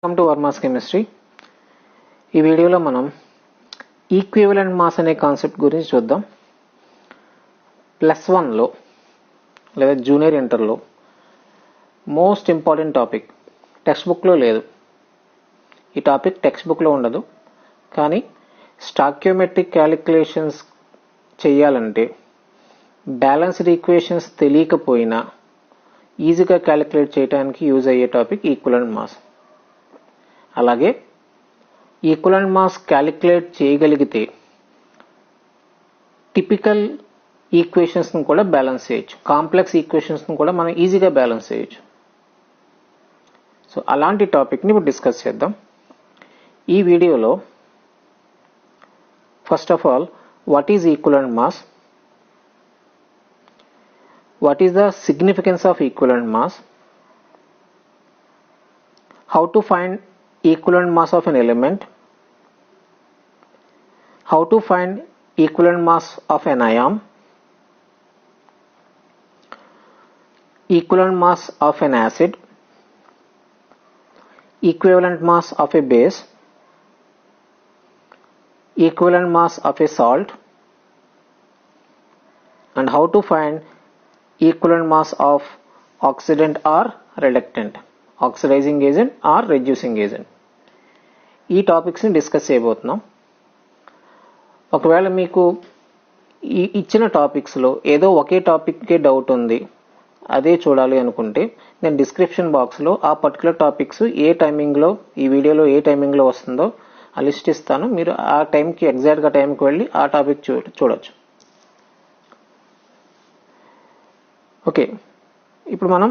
Welcome to Varma's chemistry. ఈ వీడియోలో మనం ఈక్వివలెంట్ మాస్ అనే కాన్సెప్ట్ గురించి చూద్దాం. +1లో లేదా జూనియర్ ఇంటర్లో మోస్ట్ ఇంపార్టెంట్ టాపిక్, టెక్స్ట్ బుక్లో లేదు. ఈ టాపిక్ టెక్స్ట్ బుక్లో ఉండదు, కానీ స్టాక్యోమెట్రిక్ క్యాలిక్యులేషన్స్ చేయాలంటే బ్యాలెన్స్డ్ ఈక్వేషన్స్ తెలియకపోయినా ఈజీగా క్యాలిక్యులేట్ చేయడానికి యూజ్ అయ్యే టాపిక్ ఈక్వివలెంట్ మాస్. అలాగే ఈక్వివలెంట్ మాస్ క్యాలిక్యులేట్ చేయగలిగితే టిపికల్ ఈక్వేషన్స్ను కూడా బ్యాలెన్స్ చేయొచ్చు, కాంప్లెక్స్ ఈక్వేషన్స్ను కూడా మనం ఈజీగా బ్యాలెన్స్ చేయొచ్చు. సో అలాంటి టాపిక్ని ఇప్పుడు డిస్కస్ చేద్దాం. ఈ వీడియోలో first of all, what is equivalent mass, what is the significance of equivalent mass, how to find equivalent mass of an element, how to find equivalent mass of an ion, equivalent mass of an acid, equivalent mass of a base, equivalent mass of a salt, and how to find equivalent mass of oxidant or reductant, oxidizing agent or reducing agent. ఈ టాపిక్స్ని discuss చేయబోతున్నాం. ఒకవేళ మీకు ఈ ఇచ్చిన టాపిక్స్లో ఏదో ఒకే టాపిక్కే doubt ఉంది, అదే చూడాలి అనుకుంటే నేను డిస్క్రిప్షన్ బాక్స్లో ఆ పర్టికులర్ టాపిక్స్ ఏ టైమింగ్లో, ఈ వీడియోలో ఏ టైమింగ్లో వస్తుందో ఆ లిస్ట్ ఇస్తాను. మీరు ఆ టైంకి ఎగ్జాక్ట్గా టైంకి వెళ్ళి ఆ టాపిక్ చూడొచ్చు. ఓకే, ఇప్పుడు మనం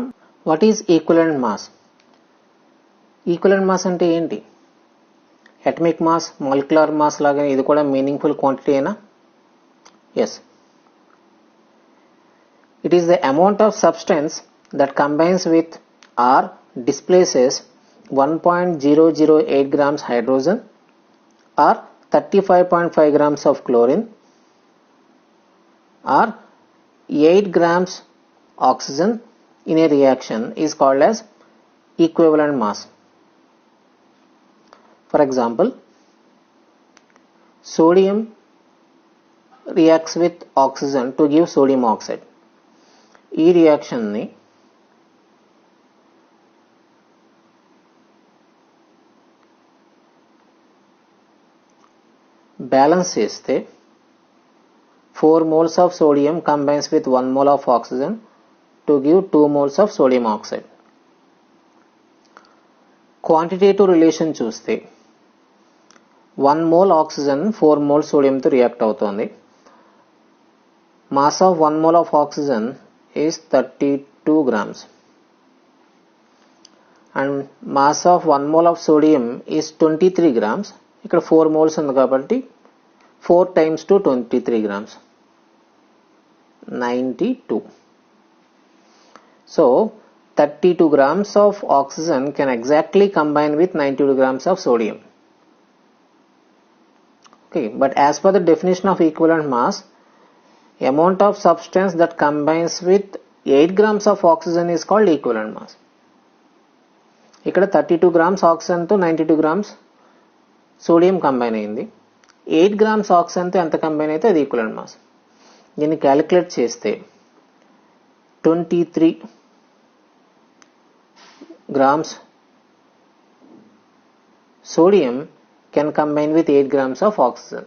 what is equivalent mass, equivalent mass అంటే ఏంటి? అటమిక్ మాస్, మాలిక్యులర్ మాస్ లాగా ఇది కూడా మీనింగ్ఫుల్ క్వాంటిటీ అయినా? Yes, it is the amount of substance that combines with or displaces 1.008 grams hydrogen or 35.5 grams of chlorine or 8 grams oxygen in a reaction is called as equivalent mass. For example, sodium reacts with oxygen to give sodium oxide. ఈ reaction ని balance చేస్తే 4 moles of sodium combines with 1 mole of oxygen to give 2 moles of sodium oxide. Quantitative relation చూస్తే 1 mole oxygen 4 mole sodium తో react అవుతోంది. Mass of 1 mole of oxygen is 32 grams and mass of 1 mole of sodium is 23 grams. ఇక్కడ 4 moles ఉంది కాబట్టి 4 times 2 23 grams, 92. So 32 grams of oxygen can exactly combine with 92 grams of sodium. Okay, but as per the definition of equivalent mass, amount of substance that combines with 8 grams of oxygen is called equivalent mass. ఇక్కడ 32 grams oxygen తో 92 grams sodium combine అయింది. 8 grams oxygen తో ఎంత combine అయితే అది equivalent mass. దీన్ని calculate చేస్తే 23 grams sodium can combine with 8 grams of oxygen.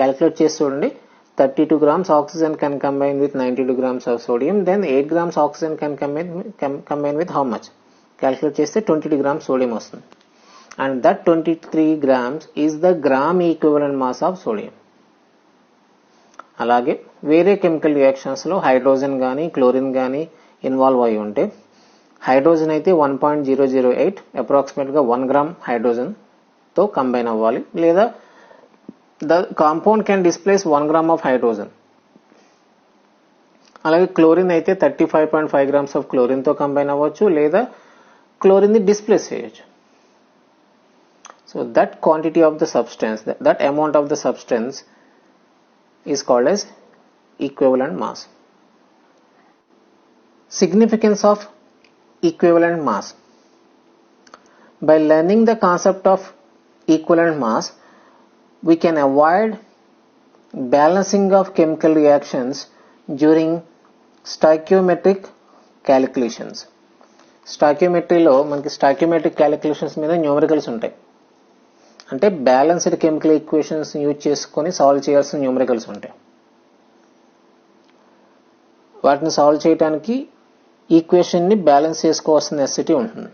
Calculate చేసి చూడండి. 32 grams oxygen can combine with 92 grams of sodium. Then 8 grams oxygen can combine with how much? Calculate చేస్తే 22 grams sodium వస్తుంది. And that 23 grams is the gram equivalent mass of sodium. అలాగే వేరే chemical రియాక్షన్స్లో hydrogen కానీ chlorine కానీ involve అయి ఉంటే, hydrogen అయితే 1.008 అప్రాక్సిమేట్గా 1 gram హైడ్రోజన్తో కంబైన్ అవ్వాలి, లేదా the compound can displace 1 gram of hydrogen. అలాగే క్లోరిన్ అయితే 35.5 grams ఆఫ్ క్లోరిన్తో కంబైన్ అవ్వచ్చు, లేదా క్లోరిన్ని డిస్ప్లేస్ చేయొచ్చు. So that quantity of the substance, that amount of the substance is called as equivalent mass. Significance of equivalent mass. By learning the concept of equivalent mass, we can avoid balancing of chemical reactions during stoichiometric calculations. స్టాయికియోమెట్రీలో మనకి stoichiometric calculations మీద numericals ఉంటాయి. అంటే balanced chemical equations use చేసుకొని solve చేయాల్సిన numericals ఉంటాయి. వాటిని solve చేయడానికి ఈక్వేషన్ని బ్యాలెన్స్ చేసుకోవాల్సిన నెసెసిటీ ఉంటుంది.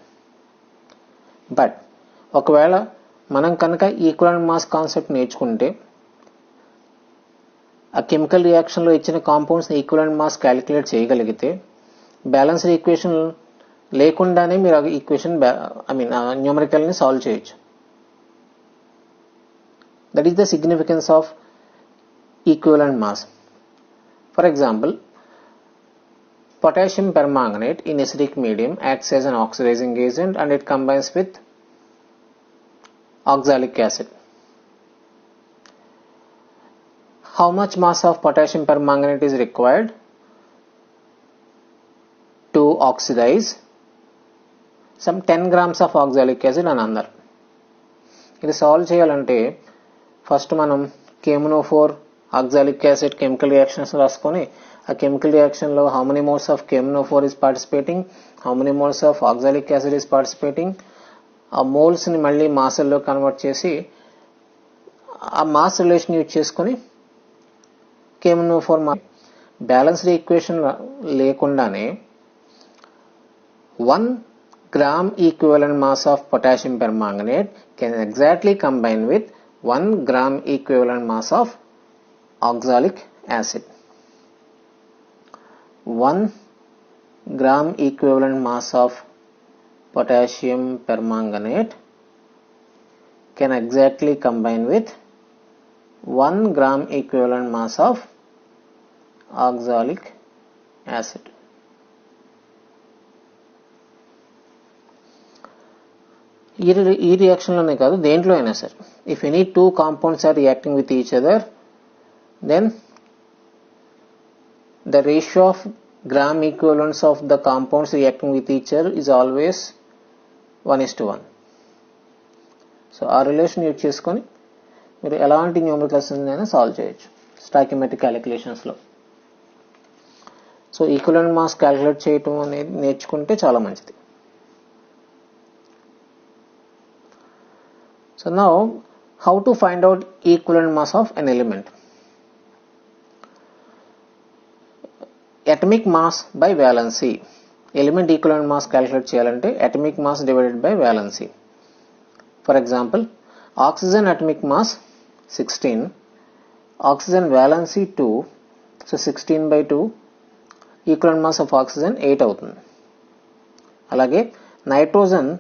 బట్ ఒకవేళ మనం కనుక ఈక్వలెంట్ మాస్ కాన్సెప్ట్ నేర్చుకుంటే ఆ కెమికల్ రియాక్షన్లో ఇచ్చిన కాంపౌండ్స్ ఈక్వలెంట్ మాస్ క్యాలిక్యులేట్ చేయగలిగితే బ్యాలెన్స్డ్ ఈక్వేషన్ లేకుండానే మీరు ఆ ఈక్వేషన్ న్యూమరికల్ని సాల్వ్ చేయొచ్చు. That is the significance of equivalent mass. For example, potassium permanganate in acidic medium acts as an oxidizing agent and it combines with oxalic acid. How much mass of potassium permanganate is required to oxidize some 10 grams of oxalic acid and another? ఇది solve చేయాలంటే first మనం KMnO4 oxalic acid chemical reactions రాసుకొని ఆ chemical రియాక్షన్లో how many moles of KMnO4 is participating, how many moles of oxalic acid is participating, ఆ మోల్స్ని మళ్ళీ మాసల్లో convert చేసి ఆ మాస్ రిలేషన్ యూజ్ చేసుకొని KMnO4 బ్యాలెన్స్డ్ ఈక్వేషన్ లేకుండానే 1 gram equivalent mass of potassium permanganate can exactly combine with 1 gram equivalent mass of oxalic acid. 1 gram equivalent mass of potassium permanganate can exactly combine with 1 gram equivalent mass of oxalic acid. ఈ రియాక్షన్లోనే కాదు, దేంట్లో అయినా సరే, if any two compounds are reacting with each other, then the ratio of gram equivalents of the compounds reacting with each other is always 1:1. So ఆ relation use చేసుకొని మీరు ఎలాంటి numericals అయినా సాల్వ్ చేయొచ్చు స్టాయికియోమెట్రిక్ క్యాలిక్యులేషన్స్లో. సో ఈక్వలెంట్ మాస్ క్యాలిక్యులేట్ చేయటం అనేది నేర్చుకుంటే చాలా మంచిది. So now how to find out equivalent mass of an element. Atomic mass by valency. Element equivalent mass calculate చేయాలంటే atomic mass divided by valency. For example, oxygen atomic mass 16, oxygen valency 2, so 16/2, equivalent mass of oxygen 8 అవుతుంది. అలాగే nitrogen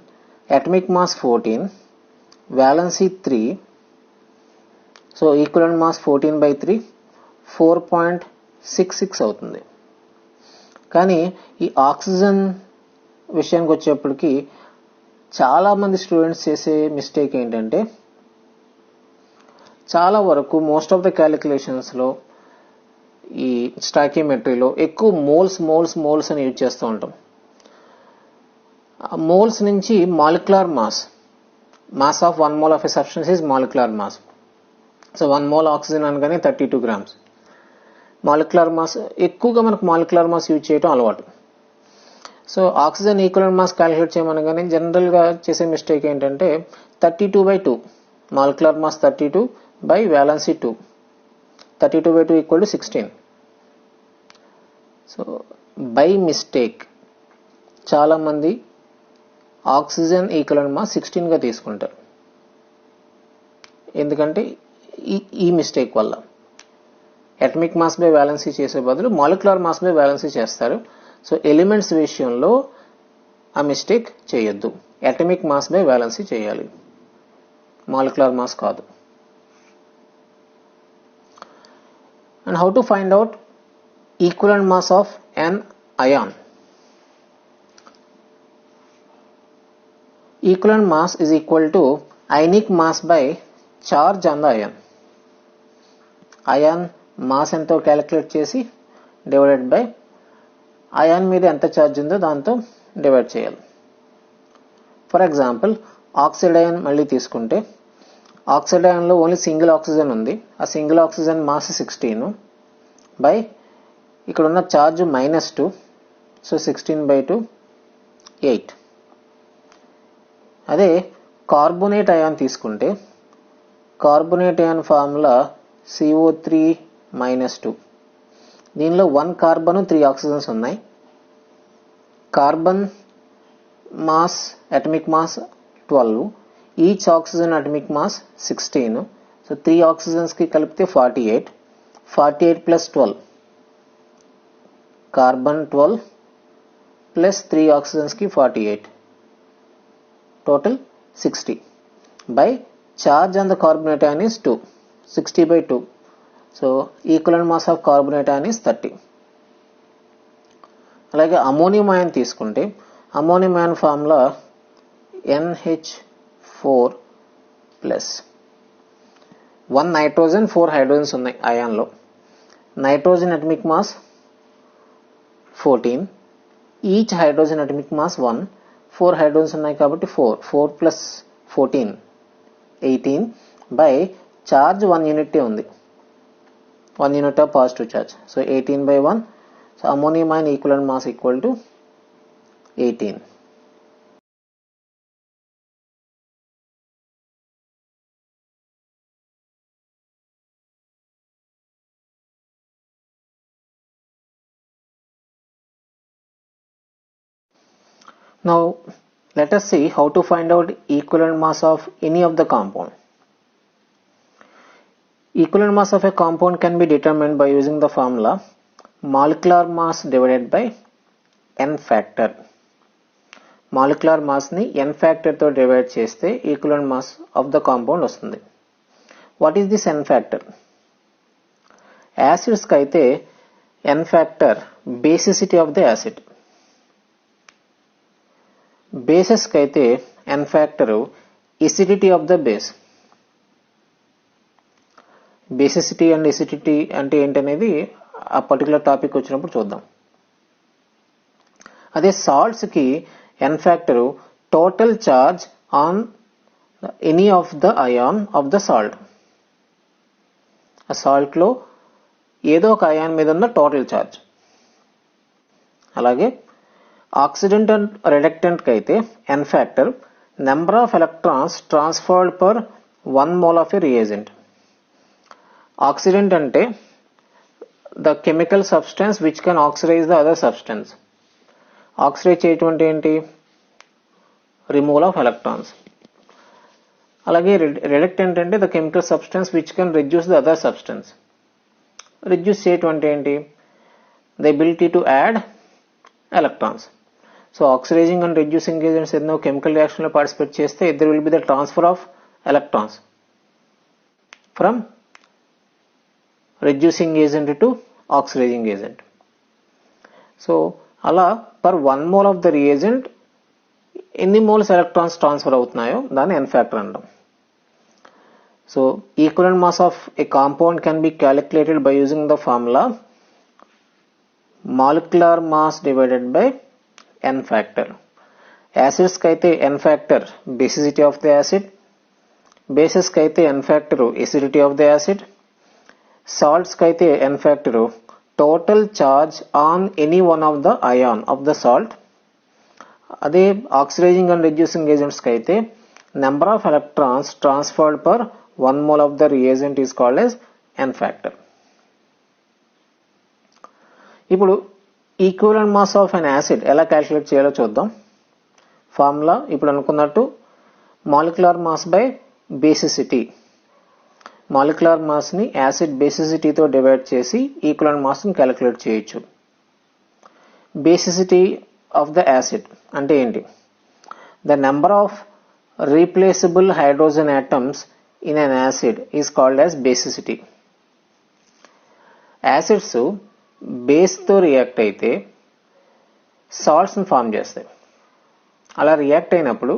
atomic mass 14, valency 3, so equivalent mass 14/3, 4.66 అవుతుంది. కానీ ఈ oxygen విషయానికి వచ్చేప్పటికి చాలామంది students చేసే మిస్టేక్ ఏంటంటే చాలా వరకు మోస్ట్ ఆఫ్ ద క్యాలిక్యులేషన్స్లో ఈ స్టాయికియోమెట్రీలో ఎక్కువ మోల్స్ అని యూజ్ చేస్తూ ఉంటాం. మోల్స్ నుంచి molecular mass of 1 mole of a substance is molecular mass. So 1 mole oxygen అనగానే 32 grams. మాలిక్యులర్ మాస్ ఎక్కువగా మనకు మాలిక్యులర్ మాస్ యూజ్ చేయడం అలవాటు. So oxygen equivalent mass calculate చేయమనగానే జనరల్గా చేసే మిస్టేక్ ఏంటంటే 32/2, molecular mass 32 by valency 2, 32/2 equal to 16. So by mistake చాలామంది ఆక్సిజన్ ఈక్వలెంట్ మాస్ 16గా తీసుకుంటారు. ఎందుకంటే ఈ మిస్టేక్ వల్ల అటమిక్ మాస్ బై వ్యాలెన్సీ చేసే బదులు మాలిక్యులర్ మాస్ బై వ్యాలెన్సీ చేస్తారు. సో ఎలిమెంట్స్ విషయంలో ఆ మిస్టేక్ చేయొద్దు. అటమిక్ మాస్ బై వ్యాలెన్సీ చేయాలి, మాలిక్యులర్ మాస్ కాదు. And how to find out equivalent mass of an ion. Equivalent mass is equal to ionic mass by charge on the ion. Ion mass ఎంతో calculate చేసి divided by ion మీద ఎంత charge ఉందో దాంతో divide చేయాలి. For example, oxide ion మళ్ళీ తీసుకుంటే oxide అయాన్లో only single oxygen ఉంది. ఆ సింగిల్ ఆక్సిజన్ మాస్ 16 బై ఇక్కడ ఉన్న ఛార్జ్ -2, సో 16/2 8. అదే కార్బోనేట్ అయాన్ తీసుకుంటే కార్బోనేట్ అయాన్ ఫార్ములా CO3-2. దీనిలో 1 కార్బన్ 3 ఆక్సిజన్స్ ఉన్నాయి. Carbon mass atomic mass 12, each oxygen atomic mass 16. So 3 oxygens కి కలిపితే 48. 48 ప్లస్ 12 కార్బన్ 12 ప్లస్ 3 ఆక్సిజన్స్ కి 48 total 60 by charge on the carbonate ion is 2, 60/2. So equivalent mass of carbonate ion is 30. అలాగే ammonium ion తీసుకుంటే ammonium ion formula NH4 plus 1 nitrogen 4 hydrogens ఉన్నాయి అయాన్లో. Nitrogen atomic mass 14, each hydrogen atomic mass 1. 4 hydrogens ఉన్నాయి కాబట్టి 4 plus 14 18 by charge 1 unit ఉంది, 1 unit of positive charge. So 18/1. So ammonium ion equivalent mass equal to 18. Now let us see how to find out equivalent mass of any of the compound. Equivalent mass of a compound can be determined by using the formula molecular mass divided by n factor. Molecular mass ni n factor తో divide చేస్తే equivalent mass of the compound వస్తుంది. What is this n factor? Acids కి అయితే n factor basicity of the acid. Bases కి అయితే n factor acidity of the base. Basicity and acidity అంటే ఏంటనేది ఆ పర్టికులర్ టాపిక్ వచ్చినప్పుడు చూద్దాం. అదే సాల్ట్స్ కి n factor total charge on any of the ion of the salt. ఆ సాల్ట్ లో ఏదో ఒక అయాన్ మీద ఉన్న టోటల్ చార్జ్. అలాగే ఆక్సిడెంట్ అండ్ రిడక్టెంట్ కి అయితే n factor number of electrons transferred per 1 mole of a reagent. Oxidant అంటే the chemical substance which can oxidise the other substance. Oxidise చేయటం అంటే ఏంటి? Removal of electrons. అలాగే రిడక్టెంట్ అంటే the chemical substance which can reduce the other substance. Reduce చేయటం అంటే ఏంటి? The ability to add electrons. So oxidising and reducing agents ఎన్నో chemical reaction లో పార్టిసిపేట్ చేస్తే there will be the transfer of electrons from reducing agent to oxidizing agent. So అలా per 1 mole of the reagent ఎన్ని moles electrons transfer అవుతున్నాయో దాన్ని n factor అంటాం. So equivalent mass of A compound can be calculated by using the formula molecular mass divided by n factor. Acids ki aithe n factor basicity of the acid, bases ki aithe n factor acidity of the acid, salts ki aithe n factor total charge on any one of the ion of the salt. Ade oxidizing and reducing agents ki aithe number of electrons transferred per 1 mole of the reagent is called as n factor. ఇప్పుడు equivalent mass of an acid ఎలా calculate చేయాలో చూద్దాం. Formula ఇప్పుడు అనుకున్నట్టు molecular mass by basicity. Molecular mass ని acid బేసిసిటీతో divide చేసి equivalent mass ని calculate చేయొచ్చు. బేసిసిటీ ఆఫ్ ద యాసిడ్ అంటే ఏంటి? The number of replaceable hydrogen atoms in an acid is called as basicity. Acids base తో react అయితే salts ని form చేస్తాయి. అలా రియాక్ట్ అయినప్పుడు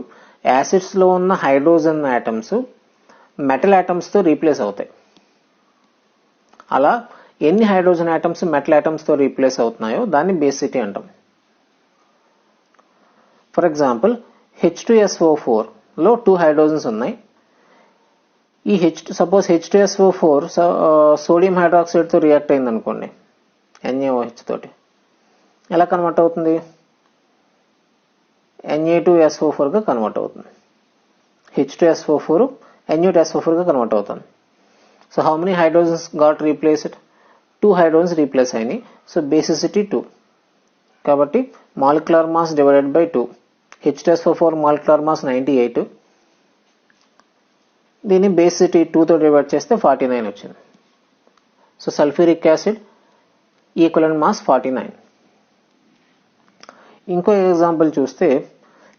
యాసిడ్స్ లో ఉన్న హైడ్రోజన్ ఆటమ్స్ మెటల్ ఆటమ్స్ తో రీప్లేస్ అవుతాయి. అలా ఎన్ని హైడ్రోజన్ ఆటమ్స్ మెటల్ ఆటమ్స్ తో రీప్లేస్ అవుతున్నాయో దాన్ని బేసిసిటీ అంటాం. ఫర్ ఎగ్జాంపుల్ H2SO4 లో 2 హైడ్రోజన్స్ ఉన్నాయి. ఈ సపోజ్ H2SO4 సోడియం హైడ్రాక్సైడ్ తో రియాక్ట్ అయింది అనుకోండి, NaOH తోటి ఎలా కన్వర్ట్ అవుతుంది? Na2SO4 గా కన్వర్ట్ అవుతుంది. H2SO4 Na2SO4 గా కన్వర్ట్ అవుతుంది. So how many hydrogens got replaced? 2 hydrogens replace అయినాయి. So basicity 2. కాబట్టి molecular mass divided by 2. H2SO4 molecular mass 98. దీన్ని బేసిసిటీ 2 తో డివైడ్ చేస్తే 49 వచ్చింది. So sulphuric acid equivalent mass 49. ఇంకో ఎగ్జాంపుల్ చూస్తే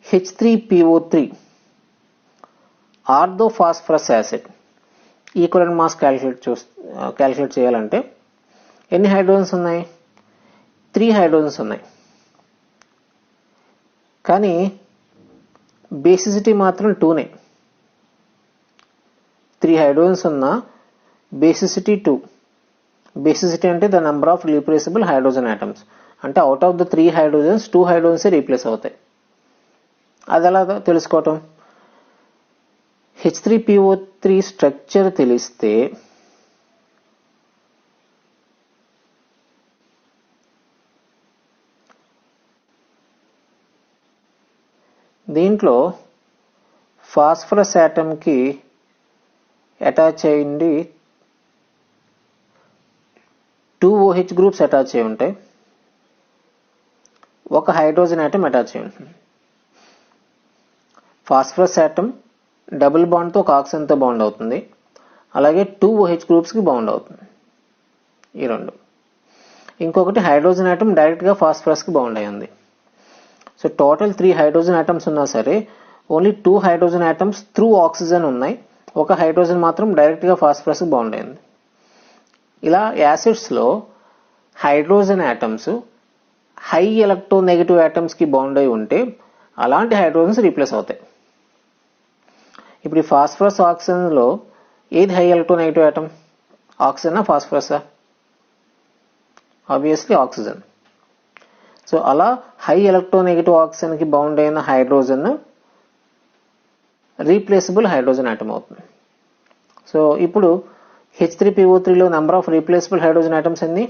H3PO3 orthophosphorous acid equivalent mass calculate చేయాలంటే ఎన్ని హైడ్రోజన్స్ ఉన్నాయి? 3 హైడ్రోజన్స్ ఉన్నాయి. కానీ బేసిసిటీ మాత్రం 2నే. 3 హైడ్రోజన్స్ ఉన్న బేసిసిటీ 2. బేసిసిటీ అంటే the number of replaceable hydrogen atoms. అంటే out of the 3 hydrogens 2 hydrogens replace అవుతాయి. అది ఎలా తెలుసుకోవటం? H3PO3 స్ట్రక్చర్ తెలిస్తే దీంట్లో ఫాస్ఫరస్ ఆటమ్ కి అటాచ్ అయ్యింది 2 OH గ్రూప్స్ అటాచ్ అయి ఉంటాయి, ఒక హైడ్రోజన్ ఆటమ్ అటాచ్ అయి ఉంటుంది. ఫాస్ఫరస్ ఆటమ్ డబుల్ బాండ్ తో ఒక ఆక్సిజన్ తో బాండ్ అవుతుంది, అలాగే 2 OH గ్రూప్స్ కి బాండ్ అవుతుంది. ఈ రెండు. ఇంకొకటి హైడ్రోజన్ ఆటమ్ డైరెక్ట్ గా ఫాస్ఫరస్ కి బాండ్ అయ్యింది. సో టోటల్ 3 హైడ్రోజన్ ఆటమ్స్ ఉన్నా సరే only 2 hydrogen atoms through oxygen ఉన్నాయి, ఒక హైడ్రోజన్ మాత్రం డైరెక్ట్ గా ఫాస్ఫరస్ కి బాండ్ అయింది. ఇలా యాసిడ్స్ లో hydrogen atoms high electronegative atoms కి బాండ్ అయి ఉంటే అలాంటి హైడ్రోజన్స్ రీప్లేస్ అవుతాయి. ఇప్పుడు ఈ ఫాస్ఫరస్ ఆక్సిజన్ లో ఏది హై ఎలక్ట్రోనెగటివ్ ఆటమ్? ఆక్సిజనా ఫాస్ఫరసా? Obviously oxygen. సో అలా హై ఎలక్ట్రోనెగటివ్ ఆక్సిజన్ కి బౌండ్ అయిన హైడ్రోజన్ రీప్లేసబుల్ హైడ్రోజన్ ఆటమ్ అవుతుంది. సో ఇప్పుడు H3PO3 లో number of replaceable hydrogen atoms ఎన్ని?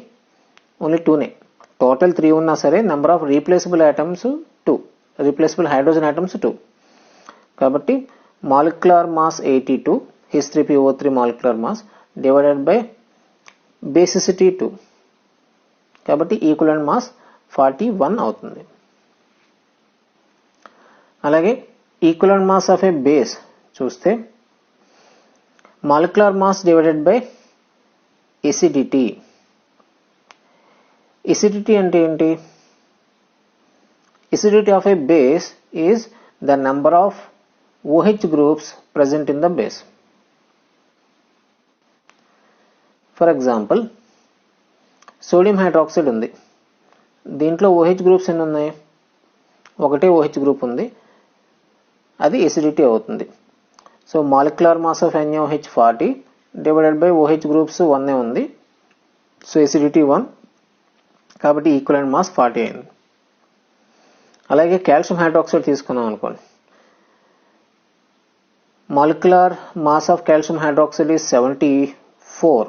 ఓన్లీ 2నే. టోటల్ 3 ఉన్నా సరే number of replaceable atoms 2, replaceable hydrogen atoms 2. కాబట్టి molecular mass 82, H3PO3 molecular mass divided by basicity 2. కాబట్టి ఈక్వలెంట్ మాస్ 41 అవుతుంది. అలాగే equivalent mass of A base చూస్తే molecular mass divided by acidity. Acidity అంటే ఏంటి? Acidity of A base is the number of OH groups present in the base. For example sodium hydroxide ఉంది, దీంట్లో OH groups ఎన్ని ఉన్నాయి? ఒకటే OH group ఉంది, అది ఎసిడిటీ అవుతుంది. So molecular mass of NaOH 40 divided by OH groups 1 ఉంది, so acidity 1, కాబట్టి ఈక్వలెంట్ మాస్ 40 అయింది. అలాగే కాల్షియం హైడ్రాక్సైడ్ తీసుకున్నాం అనుకోండి, molecular mass of calcium hydroxide is 74.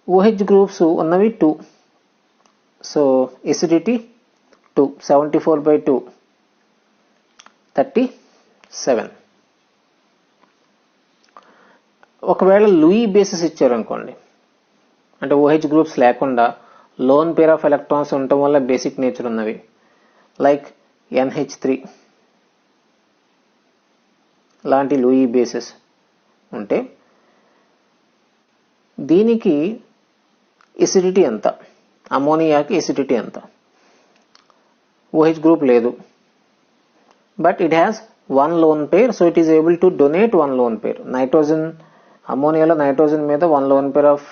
OH groups ఉన్నవి 2, సో ఎసిడిటీ 2, 74/2 37. ఒకవేళ లూయి బేసిస్ ఇచ్చారనుకోండి, అంటే OH గ్రూప్స్ లేకుండా లోన్ పేర్ ఆఫ్ ఎలక్ట్రాన్స్ ఉండటం వల్ల బేసిక్ నేచర్ ఉన్నవి లైక్ NH3 లాంటి లూయి బేసిస్ ఉంటే దీనికి ఎసిడిటీ ఎంత? అమోనియాకి ఎసిడిటీ ఎంత? OH గ్రూప్ లేదు, but it has one lone pair, so it is able to donate one lone pair. Nitrogen, అమోనియాలో నైట్రోజన్ మీద 1 lone pair of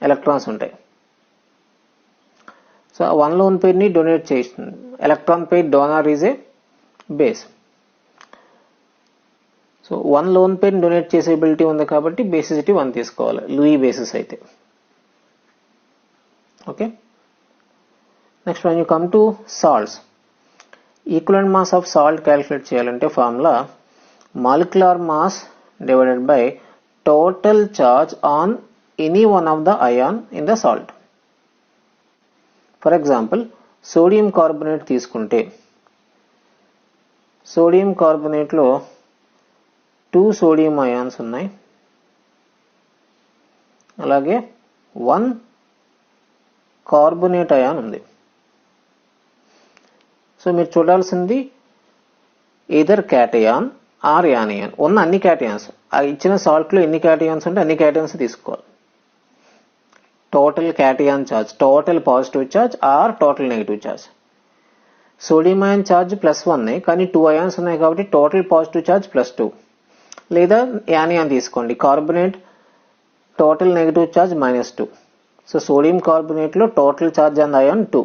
ఎలక్ట్రాన్స్ ఉంటాయి. సో 1 lone pair ని డొనేట్ చేస్తుంది. Electron pair donor is a base. So 1 lone pair donate చేసే ability ఉంది కాబట్టి basicity 1 తీసుకోవాలి Lewis bases అయితే. Okay, Next, when you come to salts, equivalent mass of salt calculate cheyalante formula molecular mass divided by total charge on any one of the ion in the salt. For example, sodium carbonate తీసుకుంటే sodium carbonate లో 2 sodium ions ఉన్నాయి, అలాగే 1 carbonate ion ఉంది. So మీరు చూడాల్సింది either cation or anion. ఉన్న అన్ని cations, ఆ ఇచ్చిన సాల్ట్ లో ఎన్ని cations ఉంటే అన్ని cations తీసుకోవాలి. Total cation charge, total positive charge or total negative charge. Sodium ion charge +1 కానీ 2 అయాన్స్ ఉన్నాయి కాబట్టి టోటల్ పాజిటివ్ ఛార్జ్ +2. లేదా యానియాన్ తీసుకోండి, carbonate total negative charge -2. So sodium carbonate లో total charge on anion 2.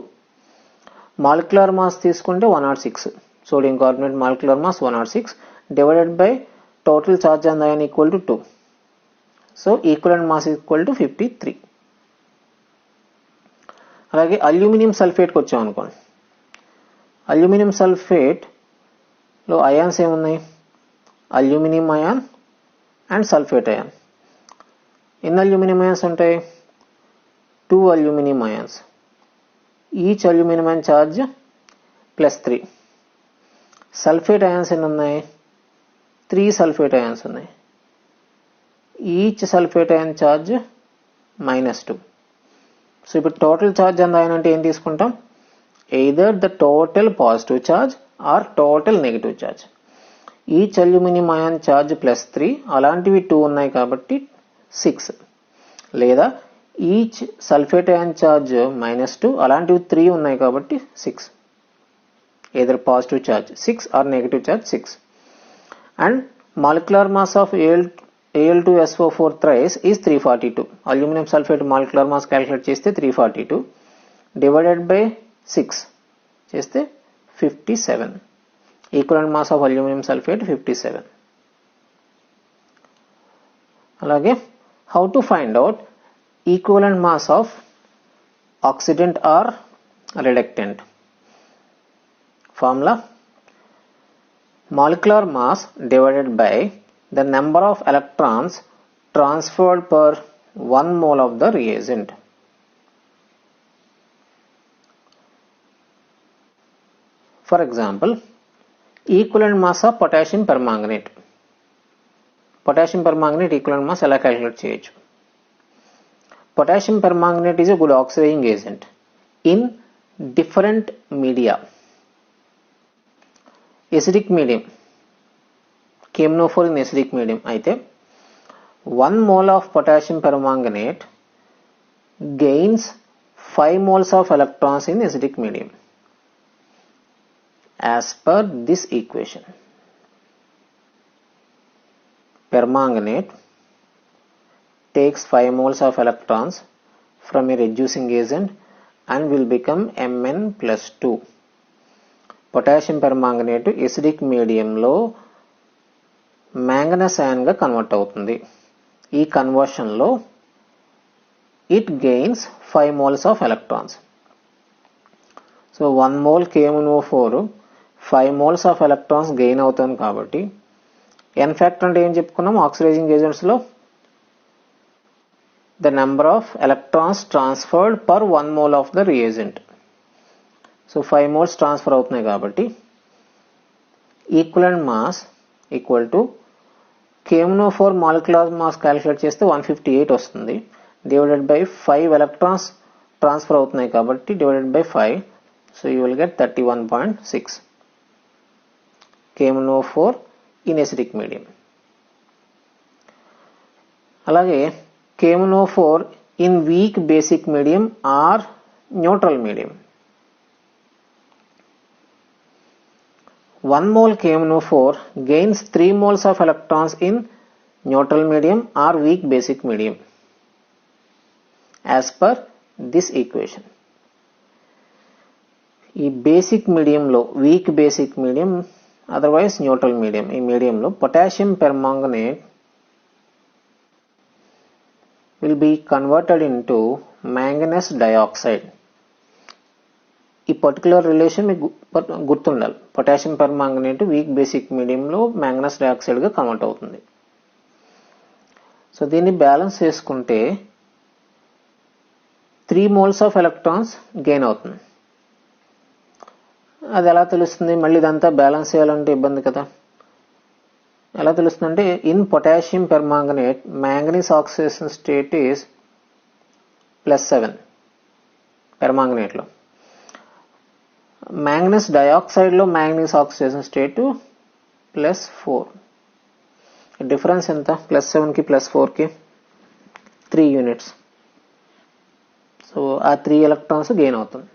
Molecular mass తీసుకుంటే 106. Sodium carbonate molecular mass 106 divided by total charge on anion equal to 2. So equivalent mass equal to 53. అలాగే aluminium సల్ఫేట్కి వచ్చాం అనుకోండి. Aluminium sulphate లో ions ఏమున్నాయి? Aluminium ion and sulphate ion. ఎన్ని aluminium ions ఉంటాయి? 2 aluminium ions. Each aluminium ion charge +3. Sulphate ions ఎన్ని ఉన్నాయి? 3 సల్ఫేట్ అయాన్స్ ఉన్నాయి. Each sulphate ion charge -2. So ఇప్పుడు టోటల్ ఛార్జ్ అంత అయాన్ అంటే ఏం తీసుకుంటాం? Either the total positive charge or total negative charge. Each aluminium ion charge +3, అలాంటివి 2 ఉన్నాయి కాబట్టి 6. లేదా ఈచ్ సల్ఫేట్ అయాన్ ఛార్జ్ -2, అలాంటివి 3 ఉన్నాయి కాబట్టి 6. Either positive charge 6 or negative charge 6. And molecular mass of Al2SO4 thrice is 342. Aluminium sulphate molecular mass calculate చేస్తే 342 divided by 6 చేస్తే 57. Equivalent mass of aluminium sulphate 57. అలాగే how to find out equivalent mass of oxidant or reductant. Formula molecular mass divided by the number of electrons transferred per 1 mole of the reagent. For example, equivalent mass of potassium permanganate. Potassium permanganate equivalent mass ఎలా calculate చేయొచ్చు? Potassium permanganate is a good oxidizing agent in different media. Acidic medium, KMnO4 in acidic medium అయితే 1 mole of potassium permanganate gains 5 moles of electrons in acidic medium as per this equation. Permanganate takes 5 moles of electrons from a reducing agent and will become Mn+2. Potassium permanganate acidic మీడియంలో మ్యాంగనస్ ion గా convert అవుతుంది. ఈ conversion లో it gains 5 moles of electrons. So 1 mole KMnO4 5 moles of electrons gain అవుతుంది కాబట్టి ఎన్ factor అంటే ఏం చెప్పుకున్నాం? ఆక్సిడైజింగ్ ఏజెంట్స్ లో the number of electrons transferred per 1 mole of the reagent. So 5 moles transfer అవుతున్నాయి కాబట్టి equivalent mass equal to KMnO4 molecular mass calculate చేస్తే 158 వస్తుంది డివైడెడ్ బై 5 ఎలక్ట్రాన్స్ ట్రాన్స్ఫర్ అవుతున్నాయి కాబట్టి divided by 5. So you will get 31.6 KMnO4 in acidic medium. అలాగే KMnO4 in weak basic medium or neutral medium. 1 mole KMnO4 gains 3 moles of electrons in neutral medium or weak basic medium as per this equation. ఈ basic మీడియంలో week basic medium otherwise neutral medium, ఈ మీడియంలో potassium permanganate will be converted into manganese dioxide ఈ particular relation మీకు గుర్తుండాలి. Potassium permanganate week basic మీడియంలో మ్యాంగనస్ డయాక్సైడ్గా convert అవుతుంది. So దీన్ని బ్యాలెన్స్ చేసుకుంటే 3 moles ఆఫ్ ఎలక్ట్రాన్స్ గెయిన్ అవుతుంది. అది ఎలా తెలుస్తుంది? మళ్ళీ ఇదంతా బ్యాలెన్స్ చేయాలంటే ఇబ్బంది కదా. ఎలా తెలుస్తుందంటే in potassium permanganate manganese oxidation state is +7 పెర్మాంగనేట్లో. మ్యాంగనీస్ డయాక్సైడ్లో మ్యాంగనీస్ ఆక్సిడేషన్ స్టేట్ +4. డిఫరెన్స్ ఎంత? +7కి +4కి 3 units. సో ఆ 3 electrons గెయిన్ అవుతుంది.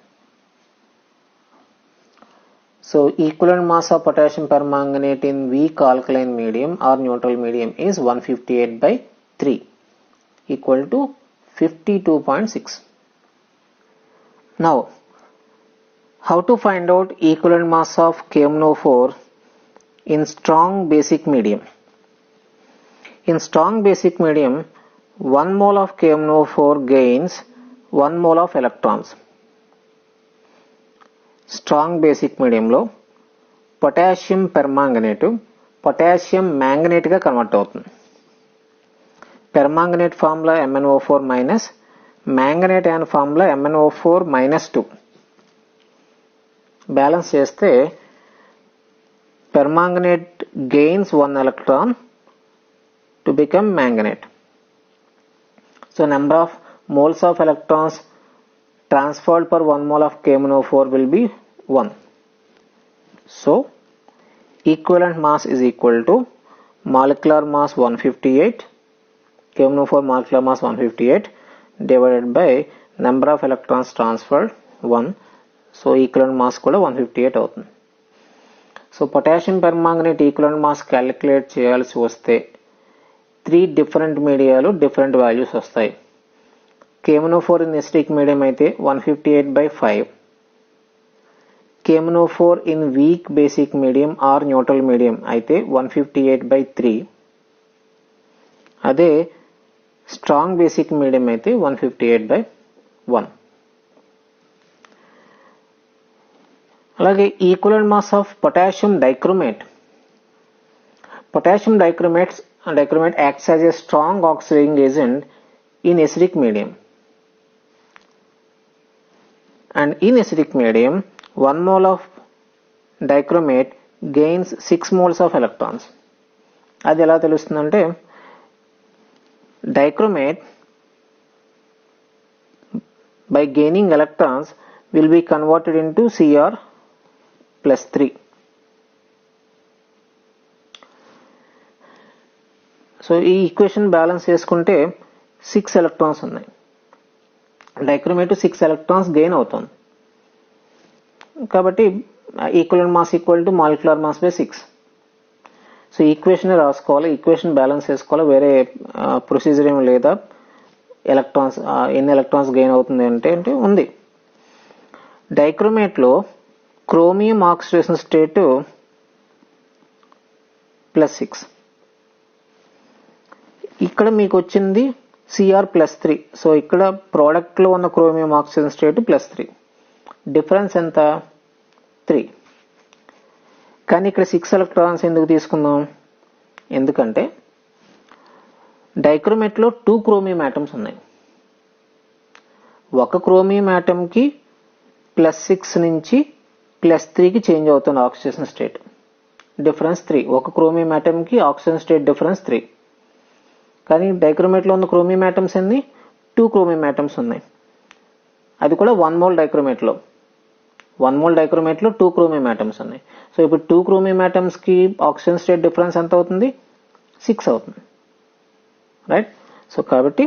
So equivalent mass of potassium permanganate in weak alkaline medium or neutral medium is 158/3 ఈక్వల్ టు 52.6. Now, how to find out equivalent mass of KMnO4 in strong basic medium? In strong basic medium, 1 mole of KMnO4 gains 1 mole of electrons. Strong basic medium లో potassium permanganate potassium మ్యాంగనేట్ గా convert అవుతుంది. Permanganate formula MnO4 minus, మ్యాంగనేట్ అనే formula MnO4 -2. Balance చేస్తే permanganate gains 1 electron to become manganate. So number of moles of electrons transferred per 1 mole of KMnO4 will be 1. So equivalent mass is equal to molecular mass 158, KMnO4 molecular mass 158 divided by number of electrons transferred 1. So equivalent mass కూడా 158 అవుతుంది. So potassium permanganate equivalent mass calculate చేయాల్సి వస్తే 3 different మీడియాలు different values వస్తాయి. KMnO4 in acidic medium అయితే 158/5, KMnO4 in weak basic medium or neutral medium అయితే 158/3, అదే strong basic medium అయితే 158/1. అలాగే equivalent mass of potassium dichromate. Potassium dichromate acts as a strong oxidising agent in acidic medium. And in acidic medium, 1 mole of dichromate gains 6 moles of electrons. అది ఎలా తెలుస్తుందంటే dichromate by gaining electrons will be converted into Cr+3. So ఈ equation balance చేసుకుంటే 6 electrons ఉన్నాయి. Dichromate 6 electrons gain అవుతుంది కాబట్టి equivalent mass equal to molecular mass by 6. So equation రాసుకోవాలి, equation balance చేసుకోవాలి, వేరే ప్రొసీజర్ ఏమి లేదా. ఎలక్ట్రాన్స్ ఎన్ని ఎలక్ట్రాన్స్ గెయిన్ అవుతుంది అంటే ఉంది. డైక్రోమేట్లో క్రోమియం ఆక్సిడేషన్ స్టేట్ +6, ఇక్కడ మీకు వచ్చింది Cr+3. సో ఇక్కడ ప్రోడక్ట్ లో ఉన్న క్రోమియం ఆక్సిజన్ స్టేట్ +3. డిఫరెన్స్ ఎంత? 3. కానీ ఇక్కడ 6 electrons ఎందుకు తీసుకుందాం? ఎందుకంటే డైక్రోమేట్ లో 2 క్రోమియం ఆటమ్స్ ఉన్నాయి. ఒక క్రోమియం ఆటమ్ కి +6 నుంచి +3కి చేంజ్ అవుతుంది ఆక్సిజన్ స్టేట్. డిఫరెన్స్ 3. ఒక క్రోమియం ఆటమ్ కి ఆక్సిజన్ స్టేట్ డిఫరెన్స్ 3. కానీ డైక్రోమేట్ లో ఉన్న క్రోమియం ఆటమ్స్ ఎన్ని? 2 క్రోమియం ఆటమ్స్ ఉన్నాయి. అది కూడా 1 mole డైక్రోమేట్ లో 2 క్రోమియం ఆటమ్స్ ఉన్నాయి. సో ఇప్పుడు 2 క్రోమియం ఆటమ్స్ కి ఆక్సిజన్ స్టేట్ డిఫరెన్స్ ఎంత అవుతుంది? 6 అవుతుంది, రైట్? సో కాబట్టి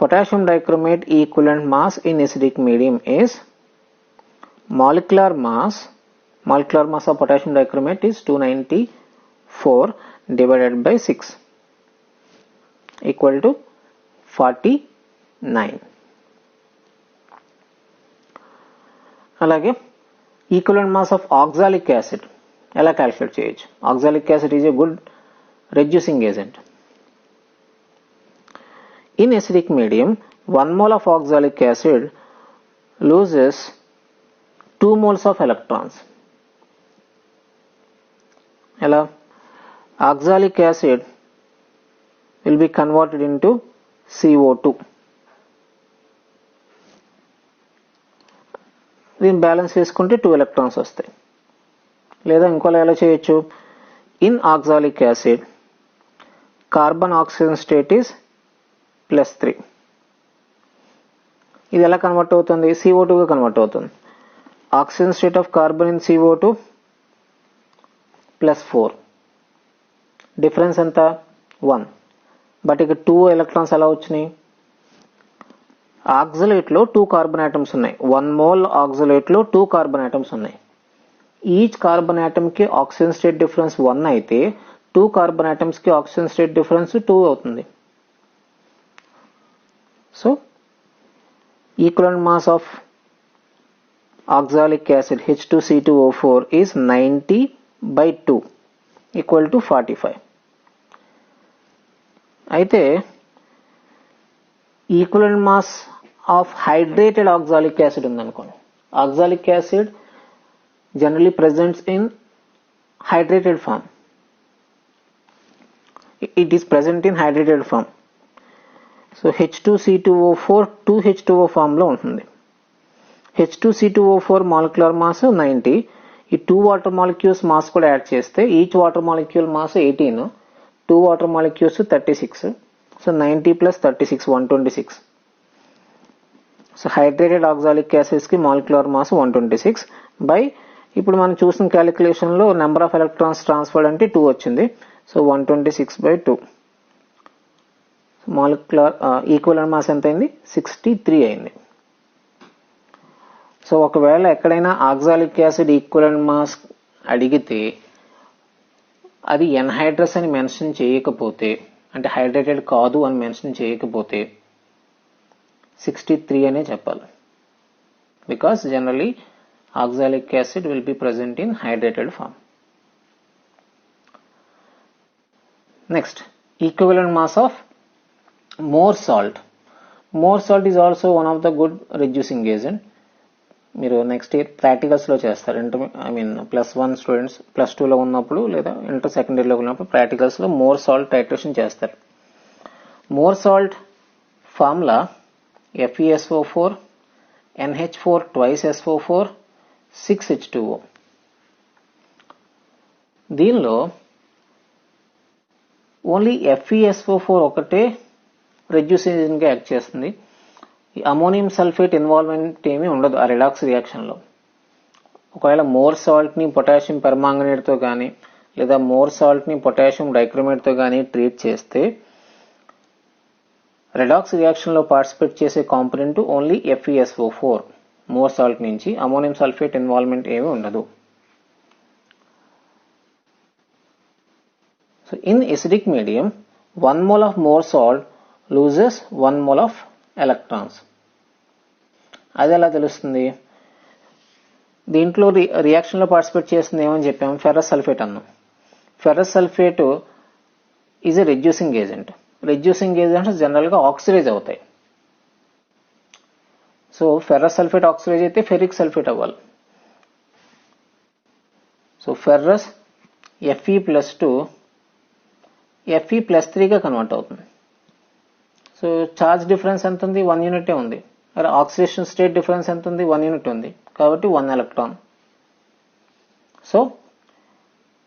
potassium dichromate equivalent mass in acidic medium is molecular mass of potassium dichromate is 294 divided by 6 equal to 49. అలాగే equivalent mass of oxalic acid ఎలా calculate చేయొచ్చు? Oxalic acid is a good reducing agent. In acidic medium 1 mole of oxalic acid loses 2 moles of electrons. ఎలా? Oxalic acid will be converted into CO2. దీన్ని balance చేసుకుంటే 2 electrons వస్తాయి. లేదా ఇంకోలా ఎలా చేయొచ్చు? In oxalic acid, carbon oxygen state is +3. ఇది ఎలా కన్వర్ట్ అవుతుంది? CO2 గా కన్వర్ట్ అవుతుంది. Oxygen state of carbon in CO2 +4. Difference ఎంత? 1. బట్ ఇక 2 ఎలక్ట్రాన్స్ ఎలా వచ్చినాయి? ఆక్సలేట్లో 2 కార్బన్ ఆటమ్స్ ఉన్నాయి. 1 మోల్ ఆక్సలేట్లో 2 కార్బన్ ఆటమ్స్ ఉన్నాయి. ఈచ్ కార్బన్ ఆటమ్ కి ఆక్సిజన్ స్టేట్ డిఫరెన్స్ 1 అయితే 2 కార్బన్ ఆటమ్స్ కి ఆక్సిజన్ స్టేట్ డిఫరెన్స్ 2 అవుతుంది. So equivalent mass of oxalic acid H2C2O4 is 90/2 equal to 45. అయితే equivalent mass of hydrated oxalic acid ఉందనుకోండి. Oxalic acid generally presents in hydrated form. It is present in hydrated form. So H2C2O4 2H2O form లో ఉంటుంది. H2C2O4 molecular mass 90. ఈ 2 water molecules mass కూడా add చేస్తే each water molecule mass 18, 2 water molecules 36. So 90 + 36 126. So hydrated oxalic acids కి molecular mass 126 by ఇప్పుడు మనం చూసిన calculation లో నెంబర్ ఆఫ్ ఎలక్ట్రాన్స్ ట్రాన్స్ఫర్డ్ అంటే 2 వచ్చింది. సో 126/2. మాలిక్యులర్ ఈక్వలెంట్ మాస్ ఎంత అయింది? 63 అయింది. సో ఒకవేళ ఎక్కడైనా ఆక్సాలిక్ యాసిడ్ ఈక్వలెంట్ మాస్ అడిగితే అది ఎన్హైడ్రస్ అని మెన్షన్ చేయకపోతే, అంటే హైడ్రేటెడ్ కాదు అని మెన్షన్ చేయకపోతే 63 అనే చెప్పాలి. Because generally oxalic acid will be present in hydrated form. Next, equivalent mass of more salt. More salt is also one of the good reducing agent. మీరు నెక్స్ట్ ఇయర్ ప్రాక్టికల్స్ లో చేస్తారు. +1 students +2 లో ఉన్నప్పుడు లేదా inter సెకండరీలో ఉన్నప్పుడు practicals లో more salt titration చేస్తారు. More salt formula FeSO4 NH4 twice SO4 6H2O. దీనిలో ఓన్లీ FeSO4 ఒకటే రెడ్యూసింగ్ ఏజెంట్ గా యాక్ట్ చేస్తుంది. ఈ అమోనియం సల్ఫేట్ ఇన్వాల్వ్మెంట్ ఏమీ ఉండదు ఆ రిడాక్స్ రియాక్షన్ లో. ఒకవేళ మోర్ సాల్ట్ ని పొటాషియం పెర్మాంగనేట్ తో గానీ లేదా మోర్ సాల్ట్ ని పొటాషియం డైక్రోమేట్ తో గానీ ట్రీట్ చేస్తే రిడాక్స్ రియాక్షన్ లో పార్టిసిపేట్ చేసే component only FeSO4. More salt నుంచి అమోనియం సల్ఫేట్ ఇన్వాల్వ్మెంట్ ఏమీ ఉండదు. So in acidic medium 1 mole of more salt loses 1 mole of electrons. అది ఎలా తెలుస్తుంది? దీంట్లో రియాక్షన్ లో పార్టిసిపేట్ చేస్తుంది ఏమని చెప్పాము? ఫెర్రస్ సల్ఫేట్ అన్నాం. Ferrous sulphate is a reducing agent. Reducing agents general గా ఆక్సిడైజ్ అవుతాయి. సో ఫెర్రస్ సల్ఫేట్ ఆక్సిడైజ్ అయితే ఫెరిక్ సల్ఫేట్ అవ్వాలి. సో ఫెర్రస్ Fe+2 Fe+3 గా కన్వర్ట్ అవుతుంది. సో చార్జ్ డిఫరెన్స్ ఎంత ఉంది? 1 యూనిటే ఉంది. ఆక్సిడేషన్ స్టేట్ డిఫరెన్స్ ఎంత ఉంది? 1 యూనిట్ ఉంది. కాబట్టి 1 ఎలక్ట్రాన్. సో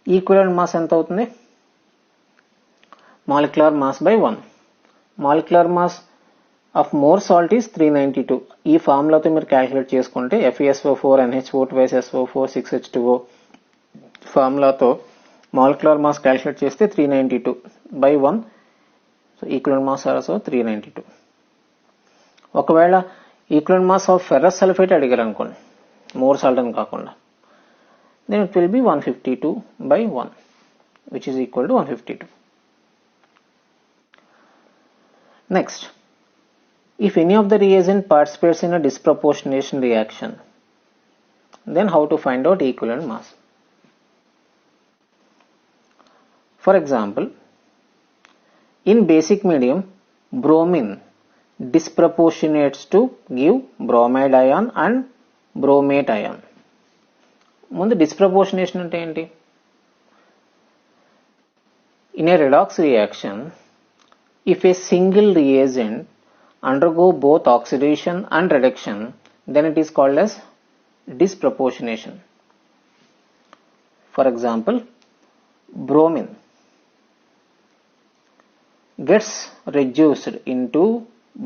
ఈక్వలెంట్ మాస్ ఎంత అవుతుంది? Molecular mass by 1. Molecular mass of more salt is 392. ఈ ఫార్ములాతో మీరు క్యాలిక్యులేట్ చేసుకుంటే FeSO4 NH4 twice SO4 6H2O ఫార్ములాతో మాలిక్యులర్ మాస్ క్యాలిక్యులేట్ చేస్తే 392/1. So equivalent mass also 392. ఒకవేళ equivalent mass of ferrous sulphate అడిగారు అనుకోండి, మోర్ సాల్ట్ అని కాకుండా, then it will be 152/1, which is equal to 152. Next, if any of the reagent participates in a disproportionation reaction, then how to find out equivalent mass? For example, in basic medium, bromine disproportionates to give bromide ion and bromate ion. ముందు డిస్ప్రపోర్షనేషన్ అంటే ఏంటి? In a redox reaction, if a single reagent undergo both oxidation and reduction, then it is called as disproportionation. For example, bromine gets reduced into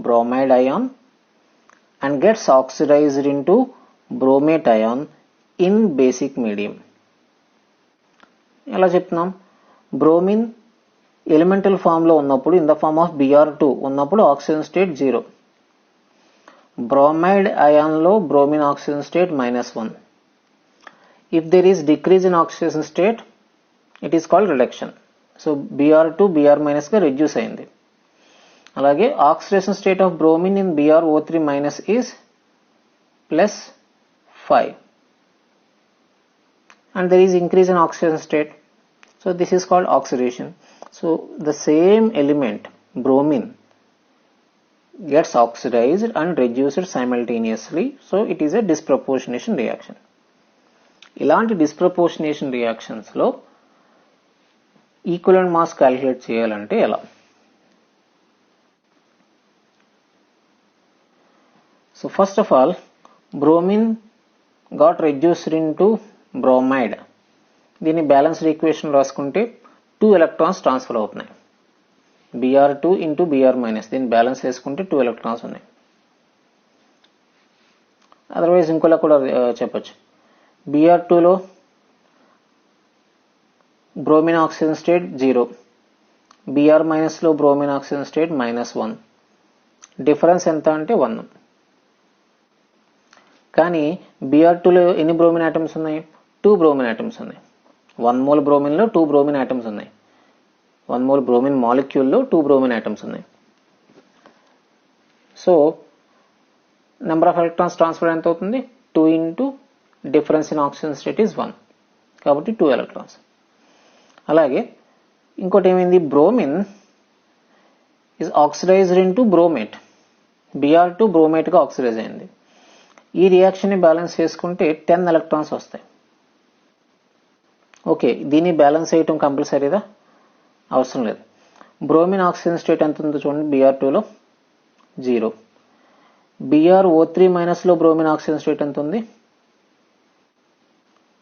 bromide ion and gets oxidized into bromate ion in basic medium. ఎలా చెప్తున్నాం? Bromine elemental form లో ఉన్నప్పుడు in the form of Br2 ఉన్నప్పుడు oxygen state 0. Bromide ion లో bromine oxygen state -1. If there is decrease in oxygen state it is called reduction. So Br2 Br- గా reduce అయింది. అలాగే oxidation state of bromine in BrO3- is +5 and there is increase in oxidation state. So this is called oxidation. So the same element bromine gets oxidized and reduced simultaneously. So it is a disproportionation reaction. ఇలాంటి disproportionation reactions లో equivalent mass calculate చేయాలంటే ఎలా? So first of all, bromine got reduced into bromide. దీన్ని balanced equation రాసుకుంటే 2 electrons transfer అవుతున్నాయి. Br2 into Br-, దీన్ని balance చేసుకుంటే 2 electrons ఉన్నాయి. అదర్వైజ్ ఇంకోలా కూడా చెప్పచ్చు. Br2లో బ్రోమిన్ ఆక్సిజన్ స్టేట్ 0, Br- లో బ్రోమిన్ ఆక్సిజన్ స్టేట్ -1. డిఫరెన్స్ ఎంత అంటే 1. కానీ Br2లో ఎన్ని బ్రోమిన్ ఆటమ్స్ ఉన్నాయి? 2 బ్రోమిన్ ఆటమ్స్ ఉన్నాయి. 1 మోల్ బ్రోమిన్ లో 2 బ్రోమిన్ ఆటమ్స్ ఉన్నాయి. 1 మోల్ బ్రోమిన్ మాలిక్యూల్ లో 2 బ్రోమిన్ ఆటమ్స్ ఉన్నాయి. So number of electrons transfer ఎంత అవుతుంది? 2 into difference in oxygen state is 1. కాబట్టి 2 ఎలక్ట్రాన్స్. అలాగే ఇంకోటి ఏమైంది? Bromine is oxidised into bromate. Br2 bromate గా ఆక్సిడైజ్ అయింది. ఈ రియాక్షన్ ని బ్యాలెన్స్ చేసుకుంటే 10 ఎలక్ట్రాన్స్ వస్తాయి. ఓకే, దీన్ని బ్యాలెన్స్ చేయటం కంపల్సరీదా? అవసరం లేదు. బ్రోమిన్ ఆక్సిజన్ స్టేట్ ఎంత ఉందో చూడండి. Br2లో 0, BrO3- లో బ్రోమిన్ ఆక్సిజన్ స్టేట్ ఎంత ఉంది?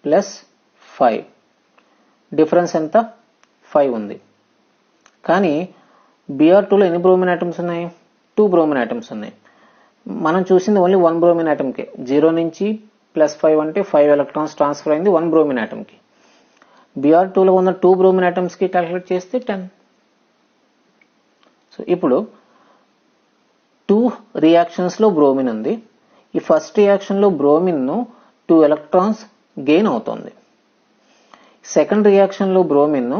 +5. డిఫరెన్స్ ఎంత? 5 ఉంది. కానీ Br2లో ఎన్ని బ్రోమిన్ ఆటమ్స్ ఉన్నాయి? 2 బ్రోమిన్ ఆటమ్స్ ఉన్నాయి. మనం చూసింది ఓన్లీ 1 బ్రోమిన్ ఆటమ్కి. 0 నుంచి +5 అంటే 5 ఎలక్ట్రాన్స్ ట్రాన్స్ఫర్ అయింది 1 బ్రోమిన్ ఆటమ్కి. Br2లో ఉన్న 2 బ్రోమిన్ ఆటమ్స్ కి క్యాలిక్యులేట్ చేస్తే 10. సో ఇప్పుడు 2 రియాక్షన్స్ లో బ్రోమిన్ ఉంది. ఈ ఫస్ట్ రియాక్షన్ లో బ్రోమిన్ 2 ఎలక్ట్రాన్స్ గెయిన్ అవుతుంది. సెకండ్ రియాక్షన్ లో బ్రోమిన్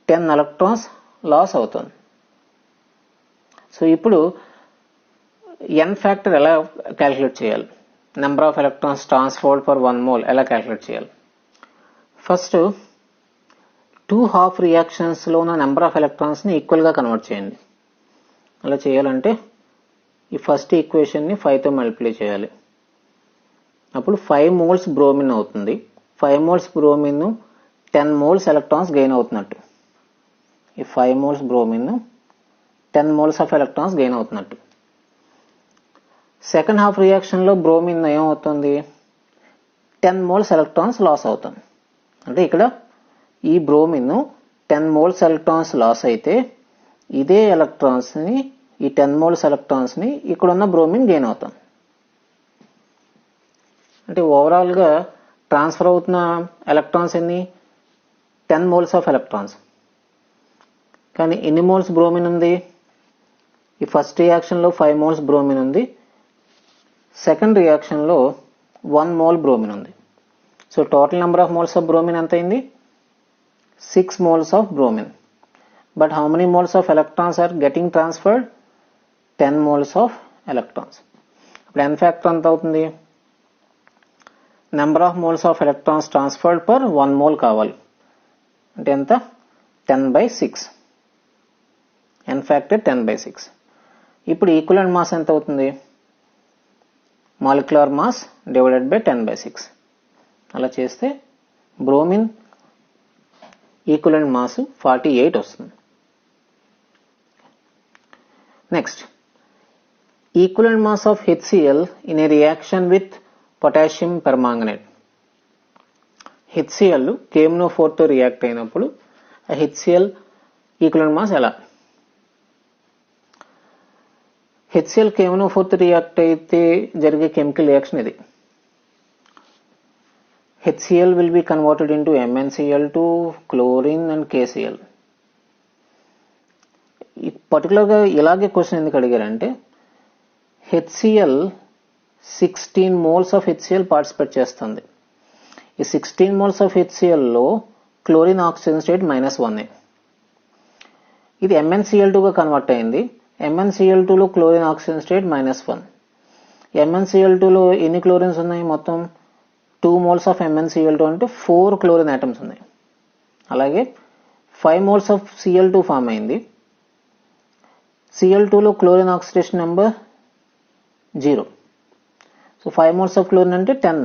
10 ఎలక్ట్రాన్స్ లాస్ అవుతుంది. సో ఇప్పుడు n ఫ్యాక్టర్ ఎలా క్యాలిక్యులేట్ చేయాలి? Number of electrons transferred for 1 mole ఎలా క్యాలిక్యులేట్ చేయాలి? ఫస్ట్ 2 హాఫ్ రియాక్షన్స్ లో ఉన్న నెంబర్ ఆఫ్ ఎలక్ట్రాన్స్ ని ఈక్వల్ గా కన్వర్ట్ చేయండి. అలా చేయాలంటే ఈ ఫస్ట్ ఈక్వేషన్ ని 5 తో మల్టిప్లై చేయాలి. అప్పుడు 5 మోల్స్ బ్రోమిన్ అవుతుంది. 5 moles bromine 10 moles electrons gain అవుతున్నట్టు. ఈ 5 moles bromine 10 moles of electrons gain అవుతున్నట్టు. సెకండ్ హాఫ్ రియాక్షన్ లో బ్రోమిన్ ఏమవుతుంది? 10 మోల్స్ ఎలక్ట్రాన్స్ లాస్ అవుతుంది. అంటే ఇక్కడ ఈ బ్రోమిన్ 10 మోల్స్ ఎలక్ట్రాన్స్ లాస్ అయితే ఇదే ఎలక్ట్రాన్స్ ని, ఈ 10 మోల్స్ ఎలక్ట్రాన్స్ ని ఇక్కడ ఉన్న బ్రోమిన్ గెయిన్ అవుతాం. అంటే ఓవరాల్ గా ట్రాన్స్ఫర్ అవుతున్న ఎలక్ట్రాన్స్ ఎన్ని? 10 మోల్స్ ఆఫ్ ఎలక్ట్రాన్స్. కానీ ఎన్ని మోల్స్ బ్రోమిన్ ఉంది? ఈ ఫస్ట్ రియాక్షన్ లో 5 మోల్స్ బ్రోమిన్ ఉంది. సెకండ్ రియాక్షన్ లో 1 మోల్ బ్రోమిన్ ఉంది. So total number of moles of bromine ఎంత అయింది? 6 moles of bromine. But how many moles of electrons are getting transferred? 10 moles of electrons. ఇప్పుడు n factor ఎంత అవుతుంది? Number of moles of electrons transferred per 1 mole కావాలి. అంటే ఎంత? 10/6. n factor 10/6. ఇప్పుడు equivalent mass ఎంత అవుతుంది? Molecular mass divided by 10/6. అలా చేస్తే బ్రోమిన్ ఈక్వలెంట్ మాస్ 48 వస్తుంది. Next, equivalent mass of HCl in a reaction with potassium permanganate. HCl KMnO4 తో రియాక్ట్ అయినప్పుడు ఆ HCl ఈక్వలెంట్ మాస్ ఎలా? HCl KMnO4 తో రియాక్ట్ అయితే జరిగే కెమికల్ రియాక్షన్ ఇది. HCl will be converted into MnCl to chlorine and KCl. పర్టికులర్గా ఇలాగే క్వశ్చన్ ఎందుకు అడిగారంటే HCl 16 moles of HCl participate చేస్తుంది. ఈ 16 మోల్స్ ఆఫ్ HCl లో క్లోరిన్ ఆక్సిజన్ స్టేట్ -1. ఇది MnCl2 గా కన్వర్ట్ అయింది. MnCl2 లో క్లోరిన్ ఆక్సిజన్ స్టేట్ -1. MnCl2 లో ఎన్ని క్లోరిన్స్ ఉన్నాయి? మొత్తం 2 మోల్స్ ఆఫ్ MnCl2 అంటే 4 క్లోరిన్ ఆటమ్స్ ఉన్నాయి. అలాగే 5 మోల్స్ ఆఫ్ Cl2 ఫామ్ అయింది. Cl2 లో chlorine oxidation number 0. So 5 moles of chlorine అంటే 10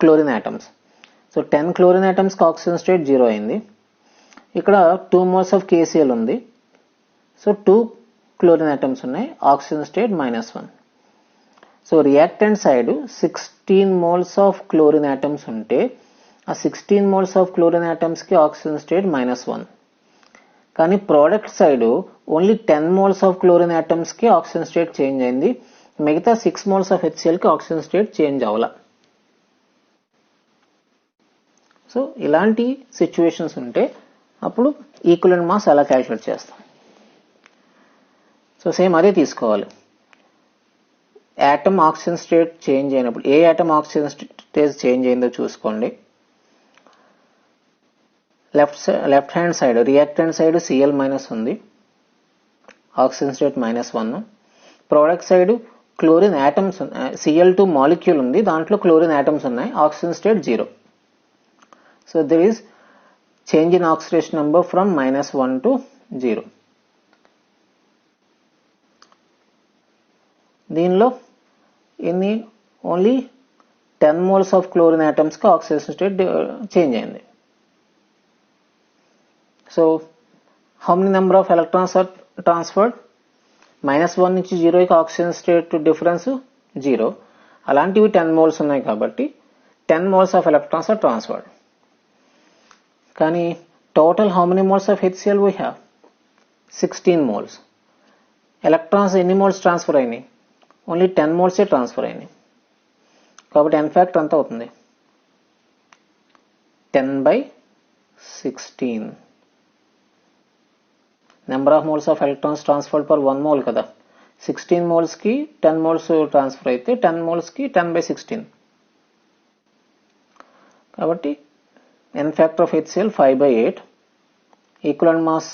chlorine atoms. So 10 chlorine atoms కి ఆక్సిజన్ స్టేట్ 0 అయింది. ఇక్కడ 2 మోల్స్ ఆఫ్ KCl ఉంది. సో 2 క్లోరిన్ ఆటమ్స్ ఉన్నాయి, oxygen state -1. So reactant side 16 moles of chlorine atoms ఉంటే ఆ 16 మోల్స్ ఆఫ్ క్లోరిన్ ఆటమ్స్ కి oxygen state -1. కానీ product side only 10 moles of chlorine atoms కి ఆక్సిజన్ స్టేట్ చేంజ్ అయింది. మిగతా 6 moles of HCl కి oxygen state change అవ్వాల. So ఇలాంటి situations ఉంటే అప్పుడు ఈక్వలెంట్ మాస్ ఎలా క్యాలిక్యులేట్ చేస్తాం? సో సేమ్ అదే తీసుకోవాలి. యాటమ్ ఆక్సిజన్ స్టేట్ చేంజ్ అయినప్పుడు ఏ యాటమ్ ఆక్సిజన్ స్టేట్ చేంజ్ అయిందో చూసుకోండి. Left hand side reactant side Cl- ఉంది, oxygen state -1. Product side chlorine atoms, Cl2 molecule ఉంది, దాంట్లో క్లోరిన్ ఆటమ్స్ ఉన్నాయి, oxygen state 0. So there is change in oxidation number from -1 to 0. దీనిలో ఎన్ని? Only 10 moles of chlorine atoms కి oxygen state change అయింది. So how many number of electrons are transferred? -1 నుంచి 0 కి oxygen state difference 0. అలాంటివి 10 moles ఉన్నాయి కాబట్టి 10 moles of electrons are transferred. కానీ total how many moles of HCl we have? 16 moles. Electrons ఎన్ని moles transfer అయినాయి? Only 10 మోల్సే ట్రాన్స్ఫర్ అయినాయి. కాబట్టి n ఫ్యాక్టర్ ఎంత అవుతుంది? 10/16. Number of moles of electrons transferred per 1 mole కదా. 16 మోల్స్ కి 10 మోల్స్ ట్రాన్స్ఫర్ అయితే 10 మోల్స్ కి 10/16. కాబట్టి n factor of HCl 5/8. Equivalent mass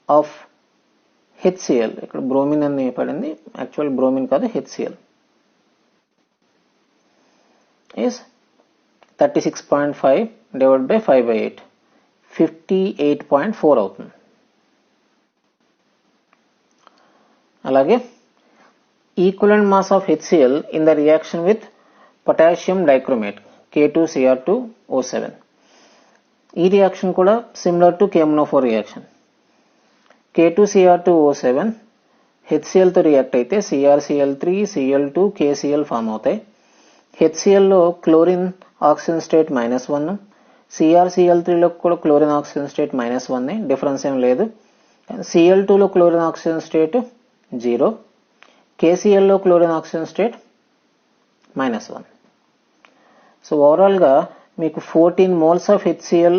of HCl, ఇక్కడ బ్రోమిన్ అని పడింది, యాక్చువల్ బ్రోమిన్ కాదు, HCl is 36.5 divided by 5/8, 58.4 అవుతుంది. అలాగే equivalent mass of HCl in the reaction with potassium dichromate K2Cr2O7. ఈ రియాక్షన్ కూడా similar to KMnO4 reaction. K2Cr2O7 HCl తో react అయితే CrCl3, Cl2, KCl ఫామ్ అవుతాయి. HCl లో క్లోరిన్ ఆక్సిజన్ స్టేట్ -1, CrCl3 లో కూడా క్లోరిన్ ఆక్సిజన్ స్టేట్ -1, డిఫరెన్స్ ఏం లేదు. Cl2 లో క్లోరిన్ ఆక్సిజన్ స్టేట్ 0, KCl లో chlorine oxygen state -1. So overall గా మీకు 14 moles of HCl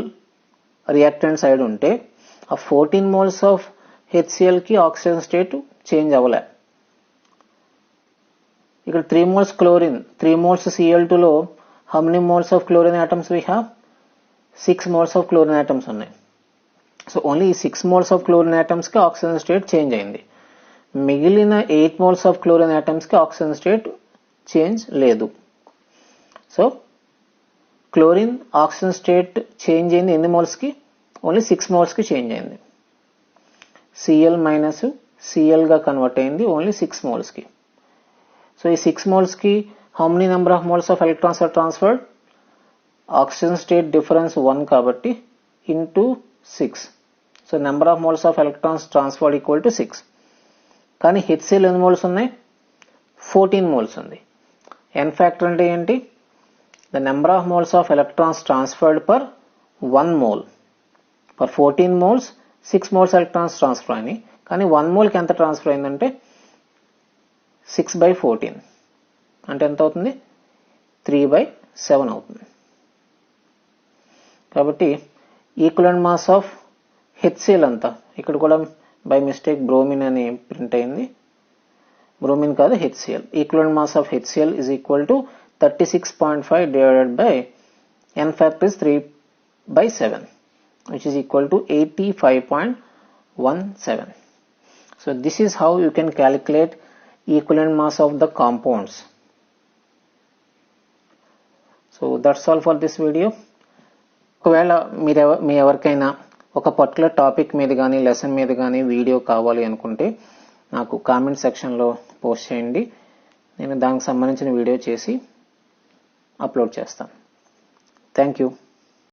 reactant side ఉంటే ఆ 14 మోల్స్ ఆఫ్ HCl కి ఆక్సిజన్ స్టేట్ చేంజ్ అవ్వలే. ఇక్కడ 3 మోల్స్ క్లోరిన్, 3 మోల్స్ Cl2 లో how many moles of chlorine atoms we have? 6 moles of chlorine atoms ఉన్నాయి. So only ఈ 6 మోల్స్ ఆఫ్ క్లోరిన్ ఆటమ్స్ కి oxygen state change అయింది. మిగిలిన 8 moles of chlorine atoms కి oxygen state change లేదు. So chlorine oxygen state change అయింది ఎన్ని moles కి? ఓన్లీ 6 మోల్స్ కి చేంజ్ అయింది. Cl మైనస్ Cl గా కన్వర్ట్ అయింది ఓన్లీ 6 మోల్స్ కి. సో ఈ 6 మోల్స్ కి how many number of moles of electrons are transferred? Oxygen state difference 1 కాబట్టి into 6. So number of moles of electrons transferred equal to 6. కానీ HCl ఎన్ని moles ఉన్నాయి? 14 moles ఉంది. n ఫ్యాక్టర్ అంటే ఏంటి? The number of moles of electrons transferred per 1 mole. For 14 moles 6 moles electrons transfer అయినాయి. కానీ 1 మోల్కి ఎంత ట్రాన్స్ఫర్ అయిందంటే 6/14 అంటే ఎంత అవుతుంది? 3/7 అవుతుంది. కాబట్టి ఈక్వలెంట్ మాస్ ఆఫ్ HCl అంతా, ఇక్కడ కూడా బై మిస్టేక్ బ్రోమిన్ అని ప్రింట్ అయింది, బ్రోమిన్ కాదు HCl. Equivalent mass of HCl is equal to 36.5 divided by n factor is 3/7, which is equal to 85.17. So this is how you can calculate equivalent mass of the compounds. So that's all for this video. ఒకవేళ మీ ఎవరికైనా ఒక particular topic మీద కానీ lesson మీద కానీ video కావాలి అనుకుంటే నాకు కామెంట్ సెక్షన్లో పోస్ట్ చేయండి. నేను దానికి సంబంధించిన వీడియో చేసి అప్లోడ్ చేస్తాను. Thank you.